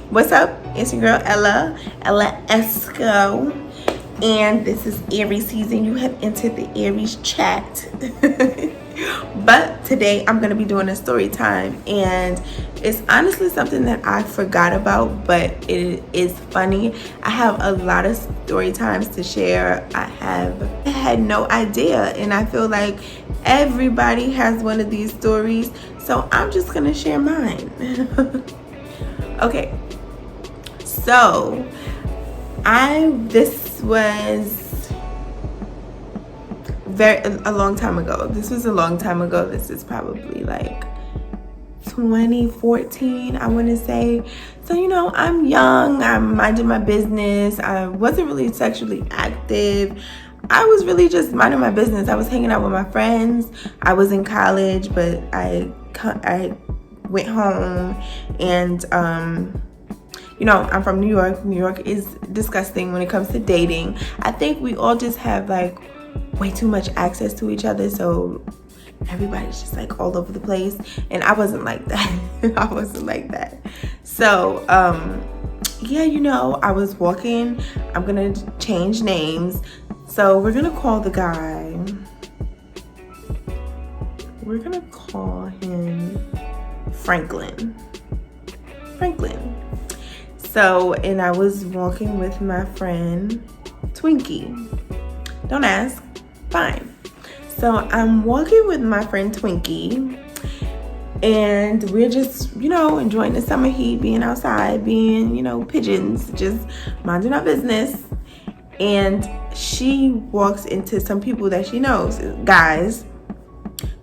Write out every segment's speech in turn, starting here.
What's up? It's your girl Ella Esco, and this is Aries season. You have entered the Aries chat. But today I'm gonna be doing a story time, and it's honestly something that I forgot about, but it is funny. I have a lot of story times to share. I had no idea, and I feel like everybody has one of these stories, so I'm just gonna share mine. Okay. So, this was a long time ago. This was a long time ago. This is probably like 2014, I want to say. So, I'm young. I'm minding my business. I wasn't really sexually active. I was really just minding my business. I was hanging out with my friends. I was in college, but I went home and I'm from New York. New York is disgusting when it comes to dating. I think we all just have like way too much access to each other, so everybody's just like all over the place. And I wasn't like that. I wasn't like that. So, I was walking. I'm gonna change names. So we're gonna call the guy. We're gonna call him Franklin. So, and I was walking with my friend Twinkie. Don't ask. Fine. So I'm walking with my friend Twinkie, and we're just, enjoying the summer heat, being outside, being, pigeons, just minding our business. And she walks into some people that she knows, guys.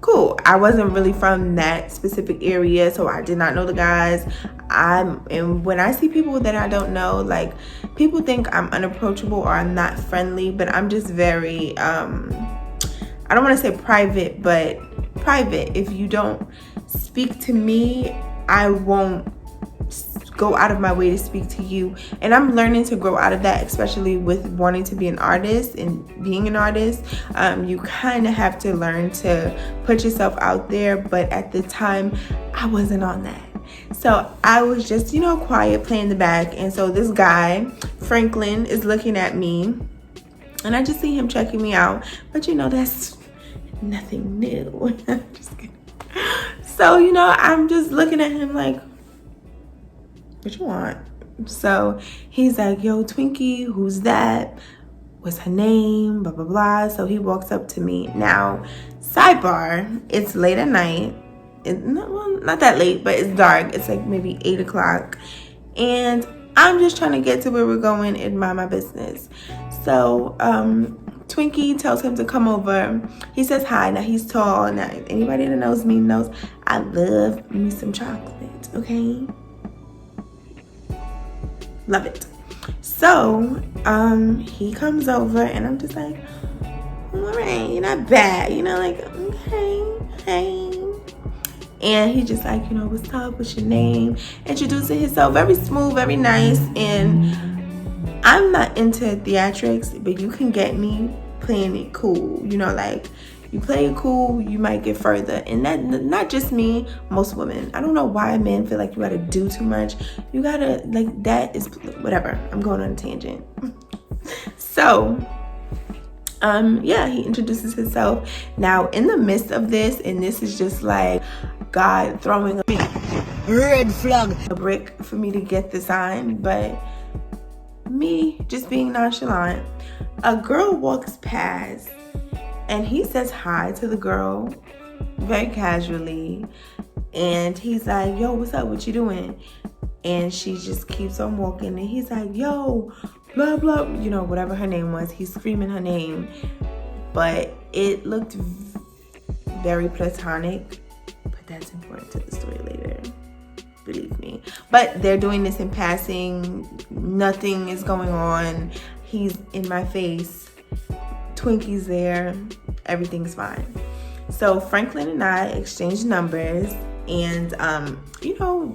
Cool. I wasn't really from that specific area, so I did not know the guys. And when I see people that I don't know, like, people think I'm unapproachable or I'm not friendly, but I'm just very I don't want to say private, but private. If you don't speak to me, I won't go out of my way to speak to you. And I'm learning to grow out of that, especially with wanting to be an artist and being an artist. You kind of have to learn to put yourself out there, but at the time I wasn't on that. So I was just, quiet, playing the back. And so this guy, Franklin, is looking at me, and I just see him checking me out. But that's nothing new. I'm just kidding. So, I'm just looking at him like, what you want? So he's like, yo, Twinkie, who's that? What's her name? Blah, blah, blah. So he walks up to me. Now, sidebar, it's late at night. Not that late, but it's dark. It's like maybe 8 o'clock. And I'm just trying to get to where we're going and mind my business. So Twinkie tells him to come over. He says hi. Now, he's tall. Now, anybody that knows me knows I love me some chocolate, okay? Love it. So he comes over, and I'm just like, all right, you're not bad, like, okay, hey. And he just like, what's up, what's your name? Introducing himself, very smooth, very nice. And I'm not into theatrics, but you can get me playing it cool, like, you play it cool, you might get further. And that, not just me, most women. I don't know why men feel like you gotta do too much. You gotta, like, that is whatever. I'm going on a tangent. So he introduces himself. Now, in the midst of this, and this is just like God throwing a red flag, a brick for me to get the sign, but me just being nonchalant, a girl walks past, and he says hi to the girl very casually. And he's like, yo, what's up? What you doing? And she just keeps on walking. And he's like, yo, blah, blah, whatever her name was. He's screaming her name. But it looked very platonic. But that's important to the story later. Believe me. But they're doing this in passing. Nothing is going on. He's in my face. Twinkie's there. Everything's fine. So Franklin and I exchanged numbers, and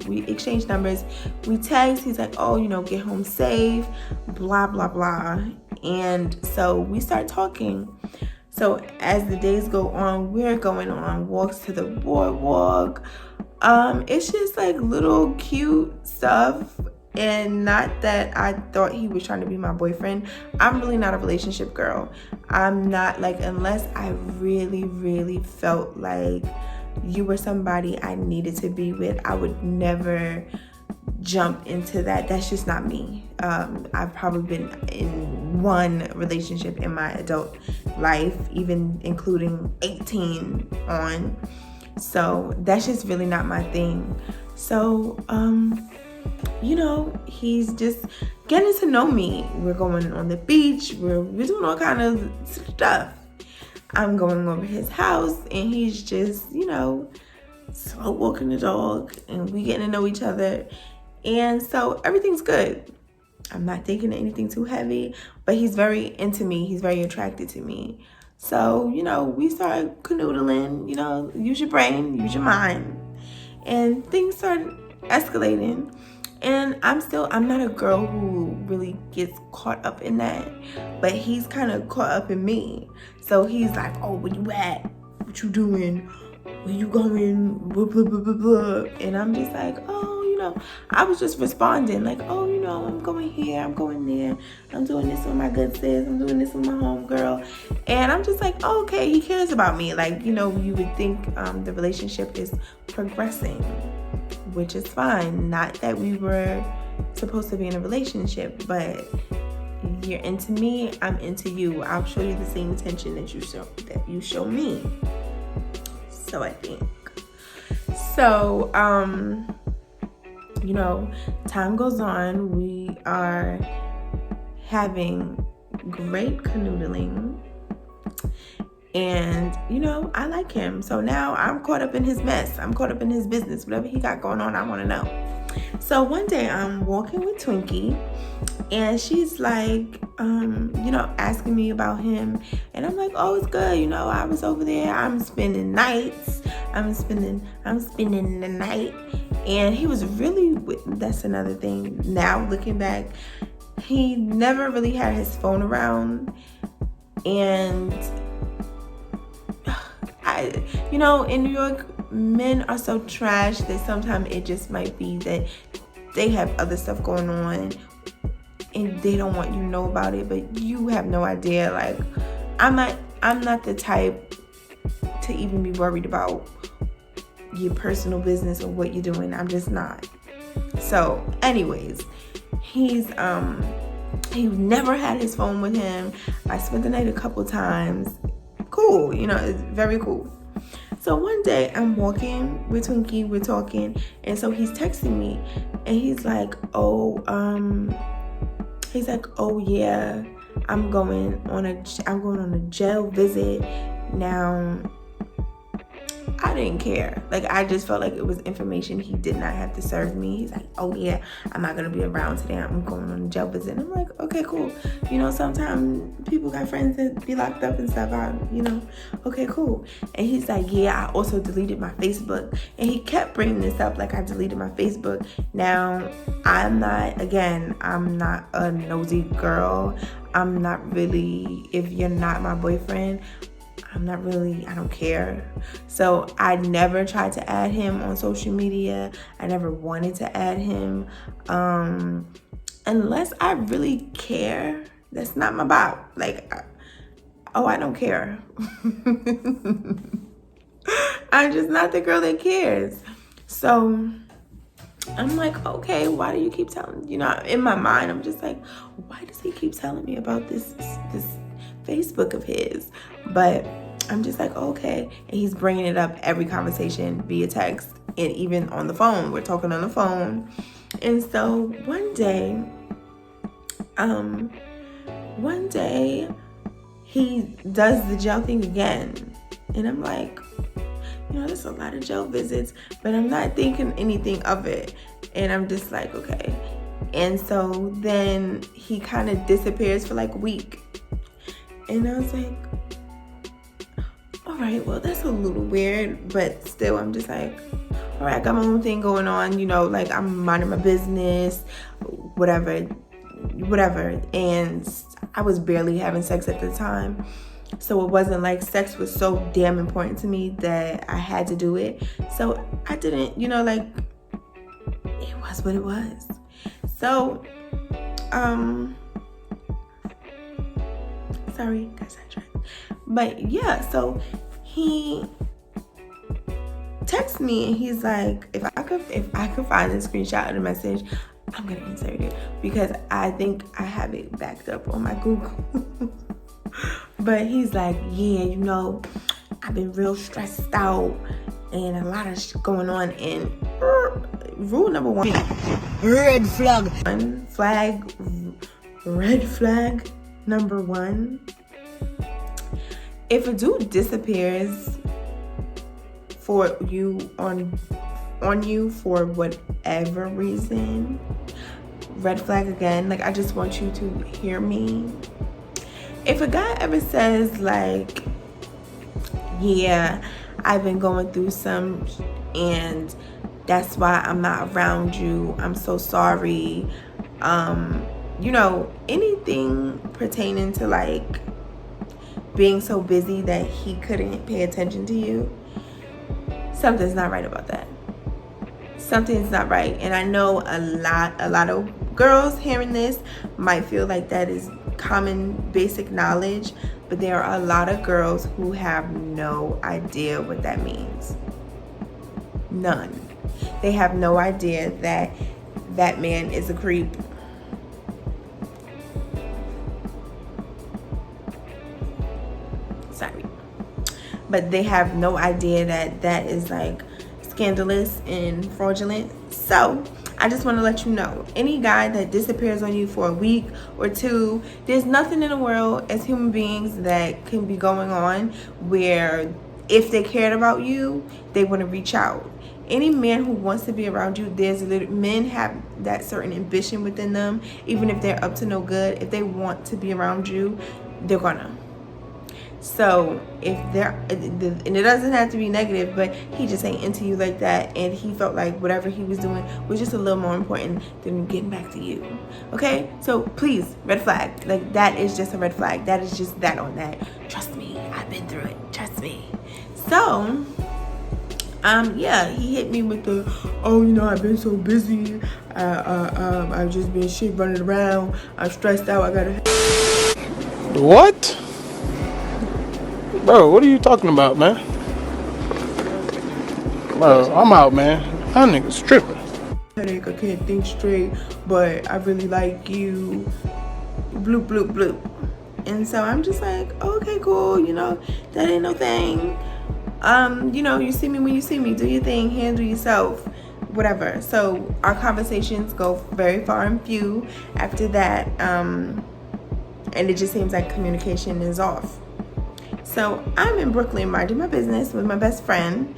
we exchanged numbers. We text. He's like, oh, get home safe, blah blah blah. And so we start talking. So as the days go on, we're going on walks to the boardwalk. It's just like little cute stuff. And not that I thought he was trying to be my boyfriend. I'm really not a relationship girl. I'm not, like, unless I really, really felt like you were somebody I needed to be with, I would never jump into that. That's just not me. I've probably been in one relationship in my adult life, even including 18 on. So that's just really not my thing. So, he's just getting to know me. We're going on the beach. We're doing all kind of stuff. I'm going over his house, and he's just, slow walking the dog, and we getting to know each other. And so everything's good. I'm not thinking anything too heavy, but he's very into me. He's very attracted to me. So, we started canoodling, use your brain, use your mind. And things started escalating. And I'm not a girl who really gets caught up in that, but he's kind of caught up in me. So he's like, oh, where you at? What you doing? Where you going? Blah, blah, blah, blah, blah. And I'm just like, oh, I was just responding like, oh, I'm going here, I'm going there. I'm doing this with my good sis. I'm doing this with my homegirl. And I'm just like, oh, okay, he cares about me. Like, you would think the relationship is progressing, which is fine. Not that we were supposed to be in a relationship, but you're into me, I'm into you. I'll show you the same attention that you show me. So I think. So, time goes on. We are having great canoodling. And, I like him. So now I'm caught up in his mess. I'm caught up in his business. Whatever he got going on, I want to know. So one day I'm walking with Twinkie, and she's like, asking me about him. And I'm like, oh, it's good. I was over there. I'm spending nights. I'm spending the night. And he was really, that's another thing. Now looking back, he never really had his phone around. And in New York, men are so trash that sometimes it just might be that they have other stuff going on and they don't want you to know about it, but you have no idea. Like, I'm not the type to even be worried about your personal business or what you're doing. I'm just not. So anyways, he never had his phone with him. I spent the night a couple times. Cool, it's very cool. So one day I'm walking with Twinkie, we're talking, and so he's texting me, and he's like, oh yeah, I'm going on a jail visit now. I didn't care. Like, I just felt like it was information he did not have to serve me. He's like, oh yeah, I'm not gonna be around today. I'm going on a jail visit. And I'm like, okay, cool. Sometimes people got friends that be locked up and stuff. Okay, cool. And he's like, yeah, I also deleted my Facebook. And he kept bringing this up, like I deleted my Facebook. Now, I'm not a nosy girl. I'm not really, if you're not my boyfriend, I don't care. So I never tried to add him on social media. I never wanted to add him. Unless I really care. That's not my bop. Like, I don't care. I'm just not the girl that cares. So I'm like, okay, why do you keep telling, in my mind, I'm just like, why does he keep telling me about this Facebook of his? But I'm just like, okay. And he's bringing it up every conversation via text and even on the phone. We're talking on the phone. And so one day he does the jail thing again. And I'm like, there's a lot of jail visits, but I'm not thinking anything of it. And I'm just like, okay. And so then he kind of disappears for like a week. And I was like, all right, well, that's a little weird, but still, I'm just like, all right, I got my own thing going on, like I'm minding my business, whatever. And I was barely having sex at the time. So it wasn't like sex was so damn important to me that I had to do it. So I didn't, it was what it was. So, sorry, guys, I tried. But yeah, so he texts me and he's like, if I could find the screenshot of the message, I'm gonna insert it because I think I have it backed up on my Google. But he's like, yeah, you know, I've been real stressed out and a lot of shit going on. And rule number one, red flag number one, if a dude disappears for you on you for whatever reason, red flag again. Like, I just want you to hear me. If a guy ever says like, yeah, I've been going through some and that's why I'm not around you, I'm so sorry, you know, anything pertaining to like being so busy that he couldn't pay attention to you, something's not right about that. Something's not right. And I know a lot of girls hearing this might feel like that is common basic knowledge, but there are a lot of girls who have no idea what that means. None. They have no idea that that man is a creep. Sorry. But they have no idea that that is like scandalous and fraudulent. So I just want to let you know, any guy that disappears on you for a week or two, there's nothing in the world as human beings that can be going on where if they cared about you, they want to reach out. Any man who wants to be around you, men have that certain ambition within them, even if they're up to no good. If they want to be around you, they're gonna. So if they're, and it doesn't have to be negative, but he just ain't into you like that, and he felt like whatever he was doing was just a little more important than getting back to you. Okay, so please, red flag. Like, that is just a red flag. That is just that on that. Trust me, I've been through it. Trust me. So yeah, he hit me with the, oh, you know, I've been so busy, I've just been shit running around, I'm stressed out, I gotta. What? Bro, what are you talking about, man? Bro, I'm out, man. That nigga's tripping. Headache, I can't think straight, but I really like you. Bloop, bloop, bloop. And so I'm just like, okay, cool, you know, that ain't no thing. You know, you see me when you see me. Do your thing, handle yourself, whatever. So our conversations go very far and few after that. And it just seems like communication is off. So I'm in Brooklyn minding my business with my best friend,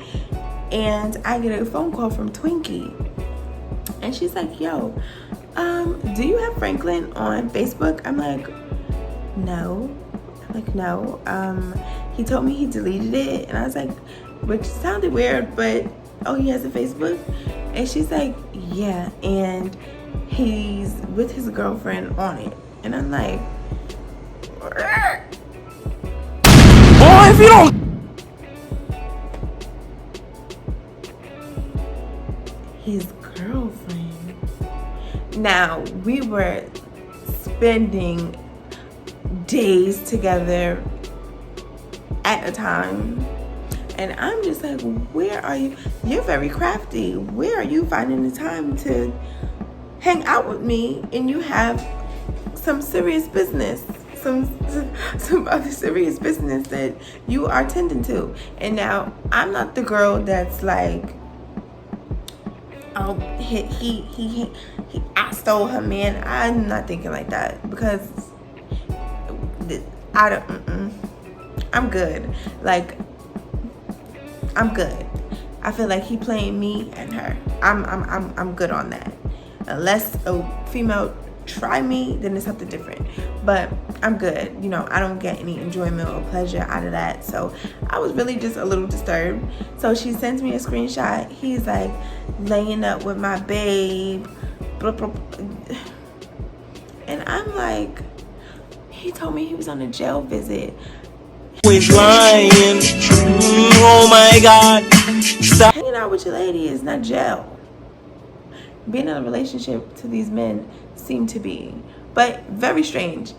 and I get a phone call from Twinkie. And she's like, yo, do you have Franklin on Facebook? I'm like, no. He told me he deleted it, and I was like, which sounded weird, but oh, he has a Facebook? And she's like, yeah, and he's with his girlfriend on it. And I'm like, Boy, if you don't. his girlfriend. Now, we were spending days together at a time, and I'm just like, where are you? You're very crafty. Where are you finding the time to hang out with me, and you have some serious business, some other serious business that you are tending to? And now I'm not the girl that's like, oh, I stole her man. I'm not thinking like that, because I don't. I'm good. Like, I'm good. I feel like he playing me and her. I'm good on that. Unless a female try me, then it's something different. But I'm good. You know, I don't get any enjoyment or pleasure out of that. So I was really just a little disturbed. So she sends me a screenshot. He's like laying up with my babe. Blah, blah, blah. And I'm like, he told me he was on a jail visit. Always lying. Oh my God. Hanging out with your lady is not jail. being in a relationship to these men seem to be. But very strange.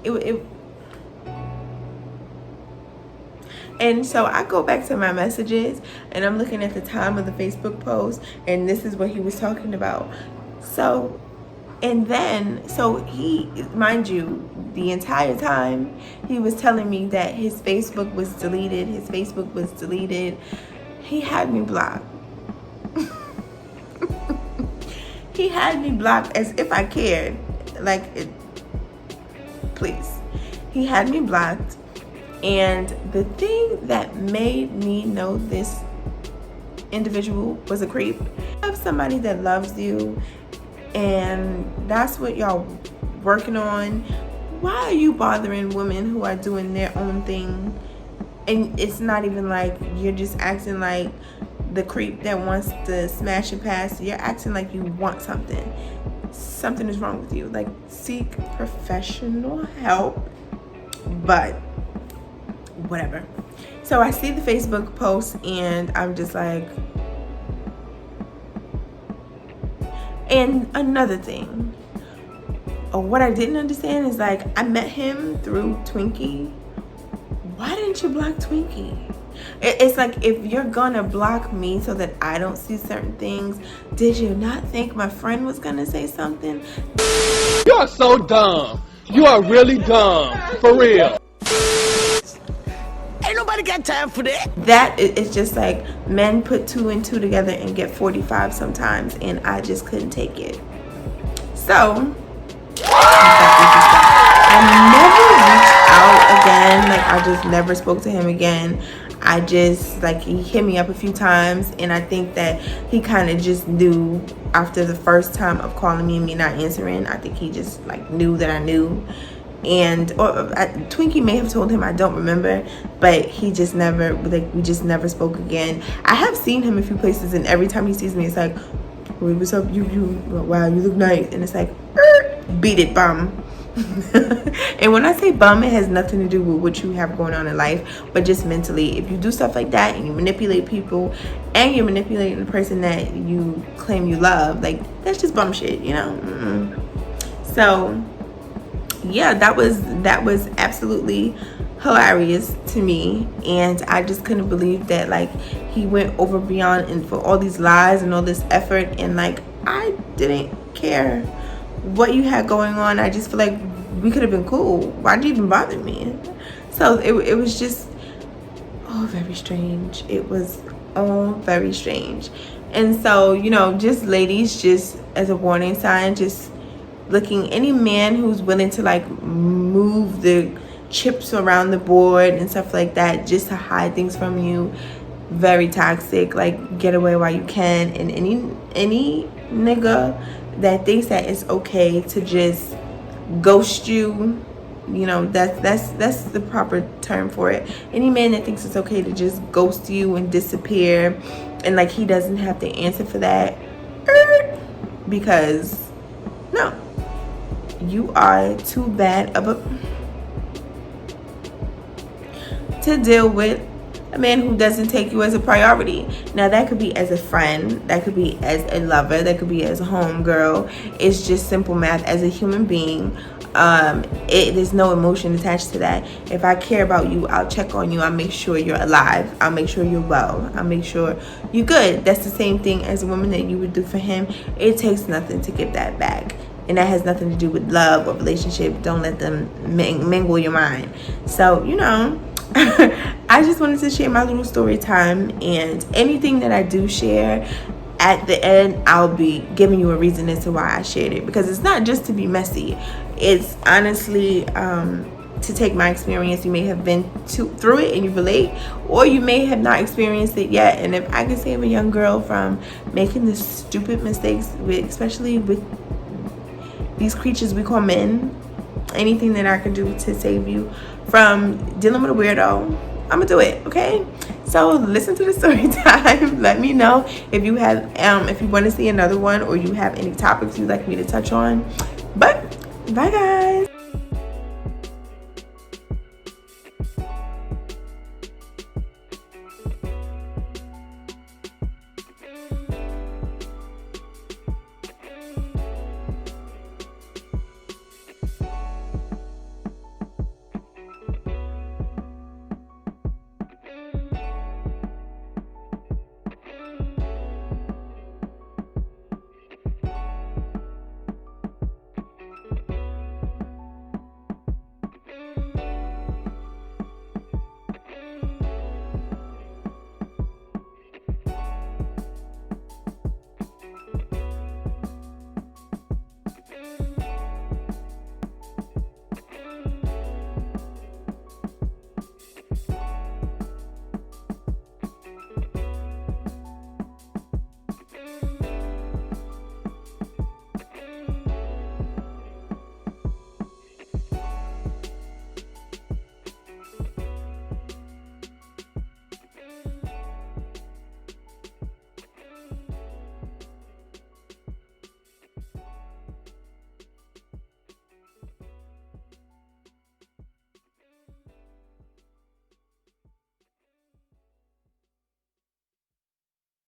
And so I go back to my messages and I'm looking at the time of the Facebook post, and this is what he was talking about. So, and then, so he, mind you, the entire time he was telling me that his Facebook was deleted, he had me blocked. He had me blocked as if I cared. Please. He had me blocked. And the thing that made me know this individual was a creep, have somebody that loves you and that's what y'all working on, why are you bothering women who are doing their own thing? And it's not even like you're just acting like the creep that wants to smash and pass. You're acting like you want something. Something is wrong with you. Like, seek professional help. But whatever. So I see the Facebook post and I'm just like, and another thing, what I didn't understand is, like, I met him through Twinkie. Why didn't you block Twinkie? It's like, if you're gonna block me so that I don't see certain things, did you not think my friend was gonna say something? You are so dumb. You are really dumb. For real. Ain't nobody got time for that. That is just like, men put 2 and 2 together and get 45 sometimes, and I just couldn't take it. So I never reached out again. Like, I just never spoke to him again. I just, like, he hit me up a few times, and I think that he kind of just knew after the first time of calling me and me not answering. I think he just, like, knew that I knew. And Twinkie may have told him, I don't remember, but he just never, like, we just never spoke again. I have seen him a few places, and every time he sees me, it's like, wait, what's up? Wow, you look nice. And it's like, beat it, bum. And when I say bum, it has nothing to do with what you have going on in life, but just mentally. If you do stuff like that and you manipulate people and you're manipulating the person that you claim you love, like, that's just bum shit, you know? So yeah, that was absolutely hilarious to me, and I just couldn't believe that, like, he went over beyond and for all these lies and all this effort, and, like, I didn't care what you had going on. I just feel like we could have been cool. Why did you even bother me? So it was just all very strange. It was all very strange. And so, you know, just ladies, just as a warning sign, just looking, any man who's willing to, like, move the chips around the board and stuff like that just to hide things from you, very toxic. Like, get away while you can. And any nigga that thinks that it's okay to just ghost you, you know, that's the proper term for it. Any man that thinks it's okay to just ghost you and disappear, and, like, he doesn't have to answer for that, because no, you are too bad of a to deal with a man who doesn't take you as a priority. Now, that could be as a friend, that could be as a lover, that could be as a homegirl. It's just simple math. As a human being, there's no emotion attached to that. If I care about you, I'll check on you. I'll make sure you're alive. I'll make sure you're well. I'll make sure you're good. That's the same thing as a woman that you would do for him. It takes nothing to give that back. And that has nothing to do with love or relationship. Don't let them mingle your mind. So, you know, I just wanted to share my little story time, and anything that I do share, at the end, I'll be giving you a reason as to why I shared it, because it's not just to be messy. It's honestly to take my experience. You may have been through it and you relate, or you may have not experienced it yet. And if I can save a young girl from making the stupid mistakes, especially with these creatures we call men, anything that I can do to save you from dealing with a weirdo, I'm gonna do it. Okay, so listen to the story time. Let me know if you have if you want to see another one, or you have any topics you'd like me to touch on. But bye, guys.